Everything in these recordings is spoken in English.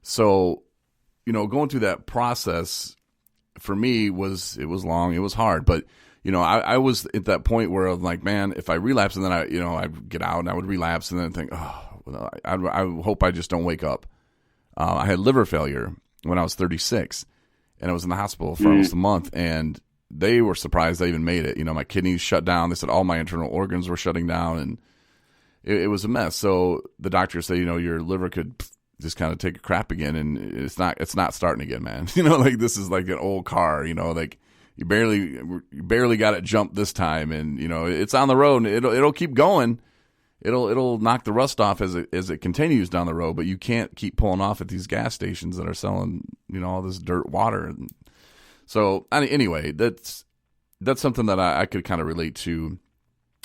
So, going through that process for me it was long, it was hard, but I was at that point where I'm like, man, if I relapse and then I'd get out and I would relapse and then think, oh, well, I hope I just don't wake up. I had liver failure when I was 36 and I was in the hospital for almost a month, and they were surprised I even made it. My kidneys shut down. They said all my internal organs were shutting down, and it was a mess. So the doctors say, your liver could just kind of take a crap again, and it's not starting again, man. Like this is like an old car, like you barely got it jumped this time, and it's on the road, and it'll keep going. It'll knock the rust off as it continues down the road, but you can't keep pulling off at these gas stations that are selling all this dirt water. And so anyway, that's something that I could kind of relate to.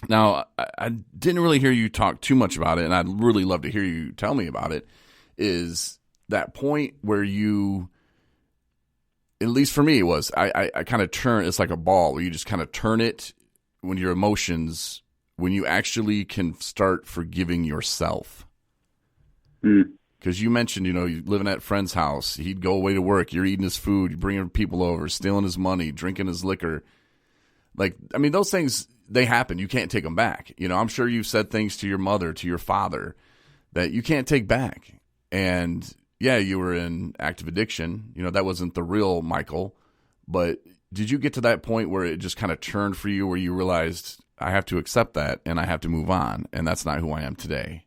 Now, I didn't really hear you talk too much about it, and I'd really love to hear you tell me about it, is that point where you, at least for me, it was, I kind of turn, it's like a ball where you just kind of turn it when your emotions, when you actually can start forgiving yourself. Because you mentioned, you living at a friend's house, he'd go away to work, you're eating his food, you're bringing people over, stealing his money, drinking his liquor. Like, I mean, those things, they happen. You can't take them back. I'm sure you've said things to your mother, to your father, that you can't take back. And yeah, you were in active addiction. That wasn't the real Michael. But did you get to that point where it just kind of turned for you, where you realized, I have to accept that and I have to move on, and that's not who I am today?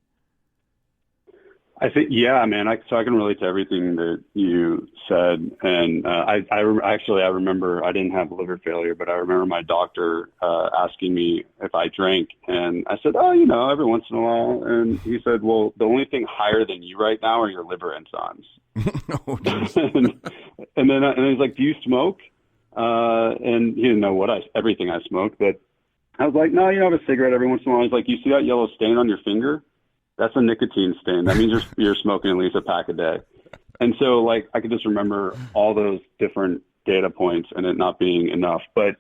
I think, yeah, man. So I can relate to everything that you said, and I remember I didn't have liver failure, but I remember my doctor asking me if I drank, and I said, oh, every once in a while, and he said, well, the only thing higher than you right now are your liver enzymes. and then he's like, do you smoke? And he didn't know everything I smoked, but I was like, no, have a cigarette every once in a while. He's like, you see that yellow stain on your finger? That's a nicotine stain. That means you're smoking at least a pack a day. And so, like, I could just remember all those different data points and it not being enough. But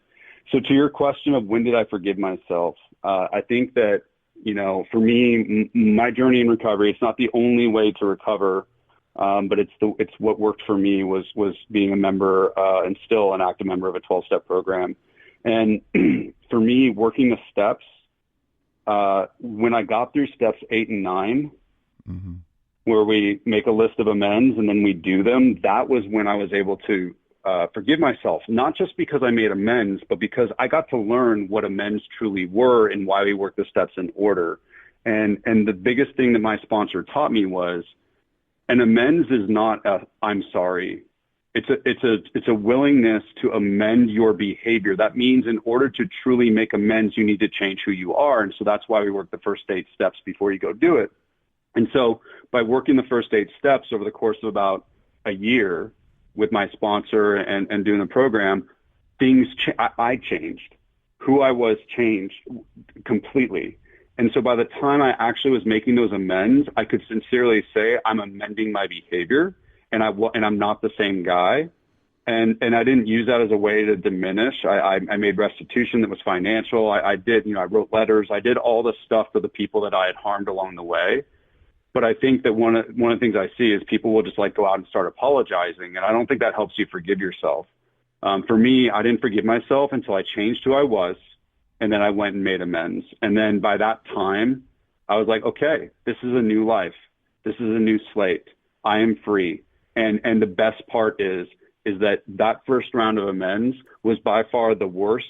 so to your question of when did I forgive myself, I think that, for me, my journey in recovery, it's not the only way to recover, but it's what worked for me was being a member and still an active member of a 12-step program. And for me, working the steps, when I got through steps 8 and 9, where we make a list of amends and then we do them, that was when I was able to forgive myself, not just because I made amends, but because I got to learn what amends truly were and why we work the steps in order. And the biggest thing that my sponsor taught me was an amends is not a I'm sorry. It's a willingness to amend your behavior. That means in order to truly make amends, you need to change who you are. And so that's why we work the first 8 steps before you go do it. And so by working the first 8 steps over the course of about a year with my sponsor and doing the program, I changed. Who I was changed completely. And so by the time I actually was making those amends, I could sincerely say I'm amending my behavior. And I'm not the same guy. And I didn't use that as a way to diminish. I made restitution that was financial. I wrote letters. I did all the stuff for the people that I had harmed along the way. But I think that one of the things I see is people will just like go out and start apologizing. And I don't think that helps you forgive yourself. For me, I didn't forgive myself until I changed who I was. And then I went and made amends. And then by that time, I was like, okay, this is a new life. This is a new slate. I am free. And the best part is that first round of amends was by far the worst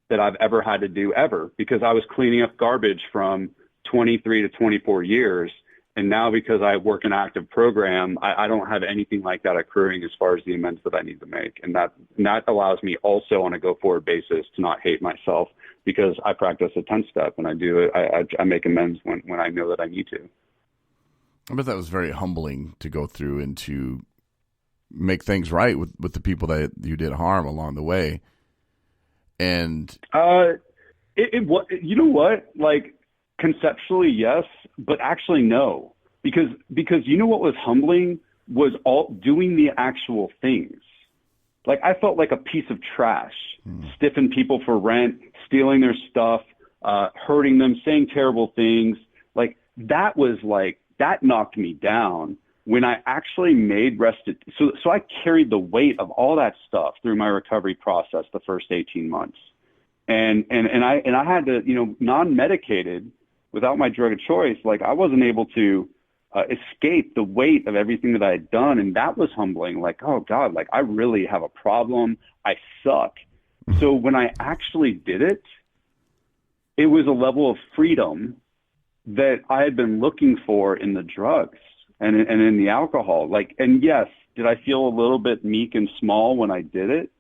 that I've ever had to do ever, because I was cleaning up garbage from 23 to 24 years. And now because I work an active program, I don't have anything like that occurring as far as the amends that I need to make. And that allows me also on a go forward basis to not hate myself, because I practice a 10-step and I do it. I make amends when I know that I need to. I bet that was very humbling to go through and to make things right with the people that you did harm along the way. And you know what? Like, conceptually, yes, but actually no, because you know what was humbling was all doing the actual things. Like, I felt like a piece of trash, stiffing people for rent, stealing their stuff, hurting them, saying terrible things. Like, that knocked me down. when I actually made so I carried the weight of all that stuff through my recovery process the first 18 months. And I had to, non-medicated without my drug of choice, like I wasn't able to escape the weight of everything that I had done. And that was humbling. Like, oh God, like I really have a problem. I suck. So when I actually did it, it was a level of freedom that I had been looking for in the drugs and in the alcohol. Like, and yes, did I feel a little bit meek and small when I did it?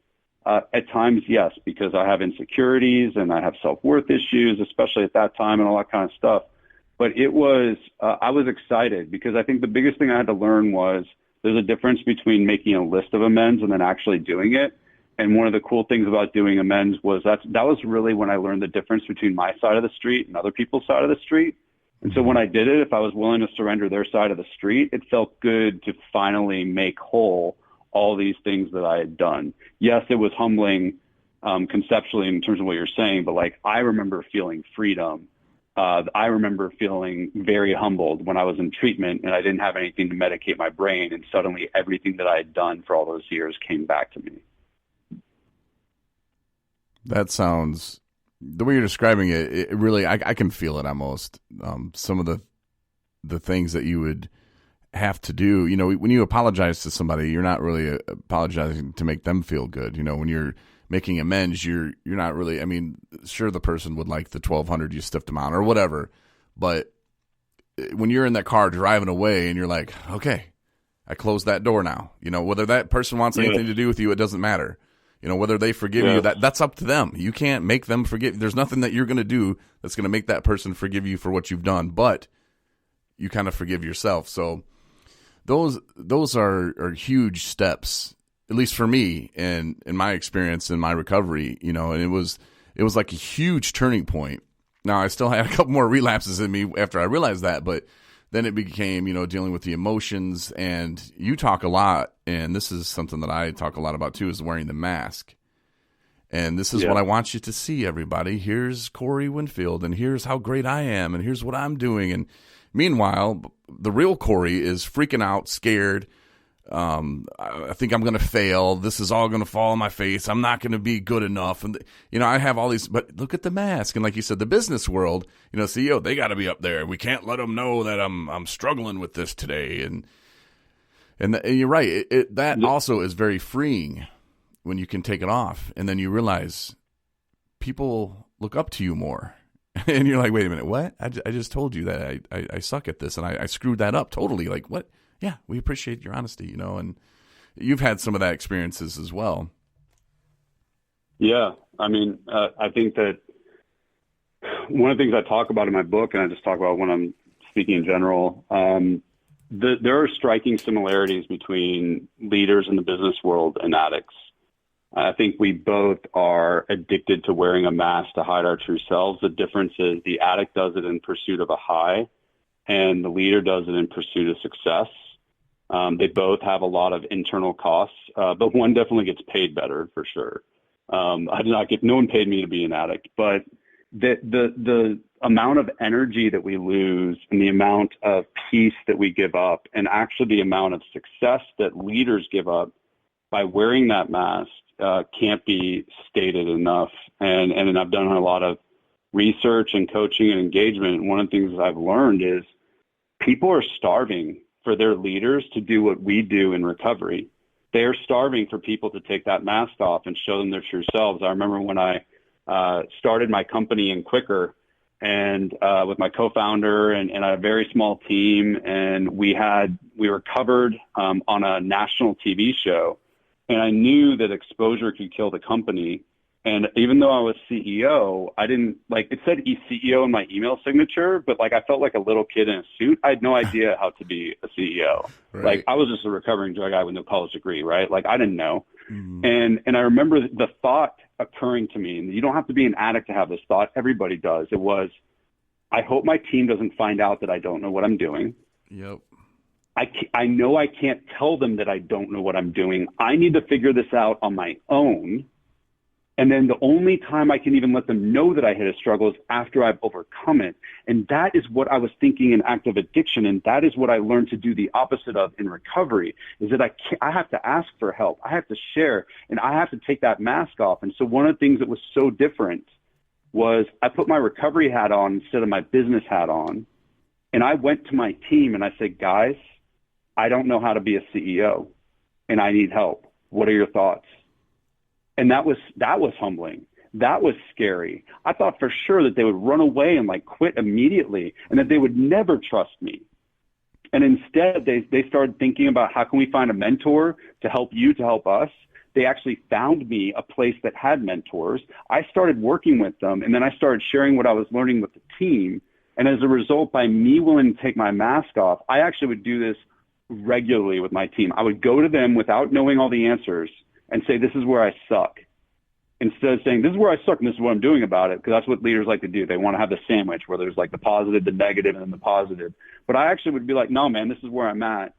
At times, yes, because I have insecurities and I have self-worth issues, especially at that time and all that kind of stuff. But it was, I was excited because I think the biggest thing I had to learn was there's a difference between making a list of amends and then actually doing it. And one of the cool things about doing amends was that was really when I learned the difference between my side of the street and other people's side of the street. And so when I did it, if I was willing to surrender their side of the street, it felt good to finally make whole all these things that I had done. Yes, it was humbling conceptually in terms of what you're saying, but like I remember feeling freedom. I remember feeling very humbled when I was in treatment and I didn't have anything to medicate my brain, and suddenly everything that I had done for all those years came back to me. That sounds, the way you're describing it, it really, I can feel it almost. Some of the things that you would have to do, when you apologize to somebody, you're not really apologizing to make them feel good. When you're making amends, you're not really, sure, the person would like the 1,200 you stiffed them out or whatever, but when you're in that car driving away and you're like, okay, I closed that door now, whether that person wants anything to do with you, it doesn't matter. Whether they forgive you, that's up to them. You can't make them forgive. There's nothing that you're going to do that's going to make that person forgive you for what you've done, but you kind of forgive yourself. So those are huge steps, at least for me and in my experience in my recovery, and it was like a huge turning point. Now I still had a couple more relapses in me after I realized that, but then it became, dealing with the emotions. And you talk a lot, and this is something that I talk a lot about too, is wearing the mask. And this is what I want you to see, everybody. Here's Corey Winfield, and here's how great I am, and here's what I'm doing. And meanwhile, the real Corey is freaking out, scared. I think I'm going to fail. This is all going to fall on my face. I'm not going to be good enough. And, I have all these, but look at the mask. And like you said, the business world, CEO, they got to be up there. We can't let them know that I'm struggling with this today. And you're right. That also is very freeing when you can take it off. And then you realize people look up to you more. And you're like, wait a minute, what? I just told you that I suck at this and I screwed that up totally. Like, what? Yeah, we appreciate your honesty, and you've had some of that experiences as well. Yeah. I think that one of the things I talk about in my book, and I just talk about when I'm speaking in general, there are striking similarities between leaders in the business world and addicts. I think we both are addicted to wearing a mask to hide our true selves. The difference is the addict does it in pursuit of a high, and the leader does it in pursuit of success. They both have a lot of internal costs, but one definitely gets paid better for sure. No one paid me to be an addict, but the amount of energy that we lose and the amount of peace that we give up, and actually the amount of success that leaders give up by wearing that mask can't be stated enough. And I've done a lot of research and coaching and engagement. And one of the things I've learned is people are starving for their leaders to do what we do in recovery. They're starving for people to take that mask off and show them their true selves. I remember when I started my company in Quicker, and with my co-founder and a very small team, and we were covered on a national TV show, and I knew that exposure could kill the company. And even though I was CEO, I didn't it said CEO in my email signature, but I felt like a little kid in a suit. I had no idea how to be a CEO. Right. I was just a recovering drug guy with no college degree, right? I didn't know. Mm-hmm. And I remember the thought occurring to me, and you don't have to be an addict to have this thought. Everybody does. It was, I hope my team doesn't find out that I don't know what I'm doing. Yep. I know I can't tell them that I don't know what I'm doing. I need to figure this out on my own. And then the only time I can even let them know that I hit a struggle is after I've overcome it. And that is what I was thinking in active addiction. And that is what I learned to do the opposite of in recovery, is that I have to ask for help. I have to share, and I have to take that mask off. And so one of the things that was so different was I put my recovery hat on instead of my business hat on. And I went to my team and I said, guys, I don't know how to be a CEO and I need help. What are your thoughts? And that was humbling. That was scary. I thought for sure that they would run away and like quit immediately and that they would never trust me. And instead they started thinking about how can we find a mentor to help you, to help us. They actually found me a place that had mentors. I started working with them, and then I started sharing what I was learning with the team. And as a result, by me willing to take my mask off, I actually would do this regularly with my team. I would go to them without knowing all the answers and say, this is where I suck. Instead of saying, this is where I suck and this is what I'm doing about it, because that's what leaders like to do. They want to have the sandwich where there's like the positive, the negative, and then the positive. But I actually would be like, no, man, this is where I'm at.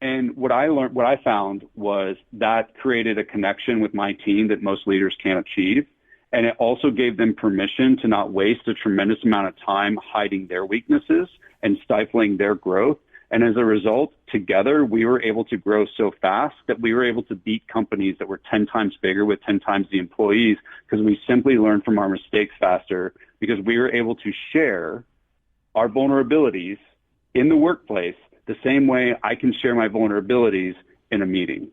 And what I found was that created a connection with my team that most leaders can't achieve. And it also gave them permission to not waste a tremendous amount of time hiding their weaknesses and stifling their growth. And as a result, together, we were able to grow so fast that we were able to beat companies that were 10 times bigger with 10 times the employees, because we simply learned from our mistakes faster, because we were able to share our vulnerabilities in the workplace the same way I can share my vulnerabilities in a meeting.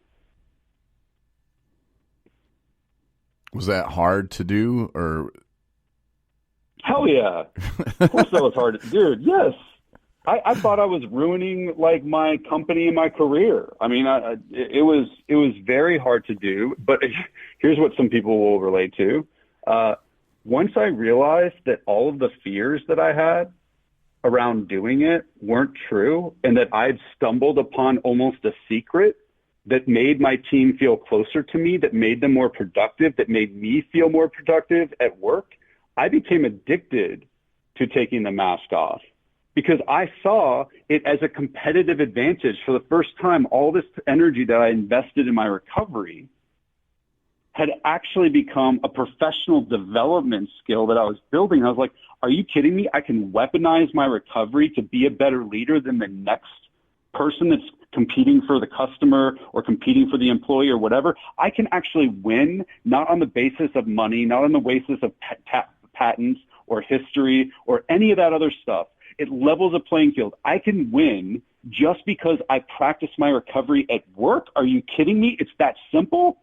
Was that hard to do, or? Hell yeah. Of course that was hard. Dude, yes. I thought I was ruining like my company and my career. I mean, it was very hard to do, but here's what some people will relate to. Once I realized that all of the fears that I had around doing it weren't true, and that I'd stumbled upon almost a secret that made my team feel closer to me, that made them more productive, that made me feel more productive at work, I became addicted to taking the mask off. Because I saw it as a competitive advantage. For the first time, all this energy that I invested in my recovery had actually become a professional development skill that I was building. I was like, are you kidding me? I can weaponize my recovery to be a better leader than the next person that's competing for the customer or competing for the employee or whatever. I can actually win, not on the basis of money, not on the basis of patents or history or any of that other stuff. It levels a playing field. I can win just because I practice my recovery at work. Are you kidding me? It's that simple.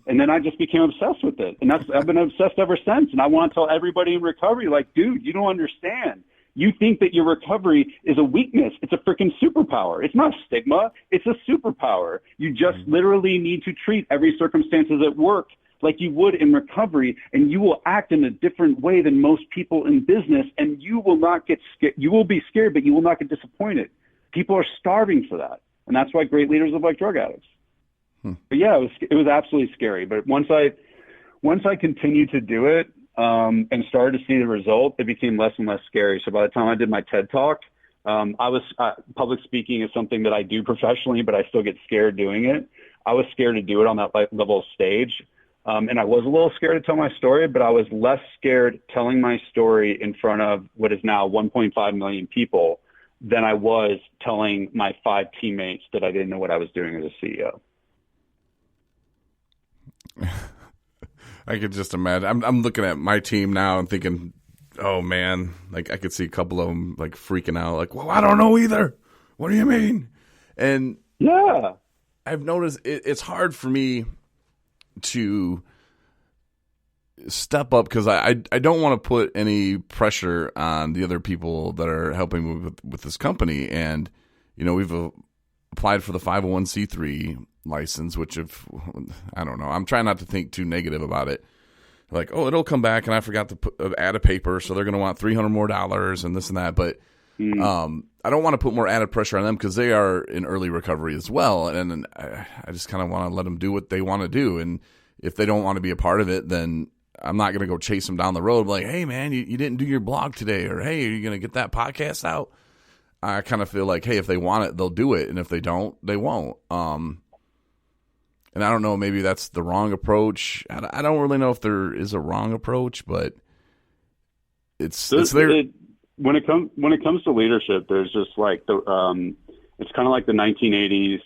And then I just became obsessed with it. And I've been obsessed ever since. And I want to tell everybody in recovery, like, dude, you don't understand. You think that your recovery is a weakness. It's a freaking superpower. It's not stigma. It's a superpower. You just literally need to treat every circumstances at work like you would in recovery, and you will act in a different way than most people in business, and you will not get scared. You will be scared, but you will not get disappointed. People are starving for that, and that's why great leaders live like drug addicts. But yeah, it was absolutely scary. But once I continued to do it and started to see the result, it became less and less scary. So by the time I did my TED Talk, public speaking is something that I do professionally, but I still get scared doing it. I was scared to do it on that level of stage. And I was a little scared to tell my story, but I was less scared telling my story in front of what is now 1.5 million people than I was telling my 5 teammates that I didn't know what I was doing as a CEO. I could just imagine. I'm looking at my team now and thinking, oh man, like I could see a couple of them like freaking out, like, well, I don't know either. What do you mean? And yeah, I've noticed it's hard for me to step up because I don't want to put any pressure on the other people that are helping me with this company. And, you know, we've applied for the 501c3 license, which I don't know. I'm trying not to think too negative about it. Like, oh, it'll come back and I forgot to add a paper. So they're going to want $300 more and this and that. But I don't want to put more added pressure on them because they are in early recovery as well. And I just kind of want to let them do what they want to do. And if they don't want to be a part of it, then I'm not going to go chase them down the road. Like, hey, man, you didn't do your blog today. Or, hey, are you going to get that podcast out? I kind of feel like, hey, if they want it, they'll do it. And if they don't, they won't. And And I don't know, maybe that's the wrong approach. I don't really know if there is a wrong approach, but it's there. When it comes to leadership, there's just like it's kind of like the 1980s,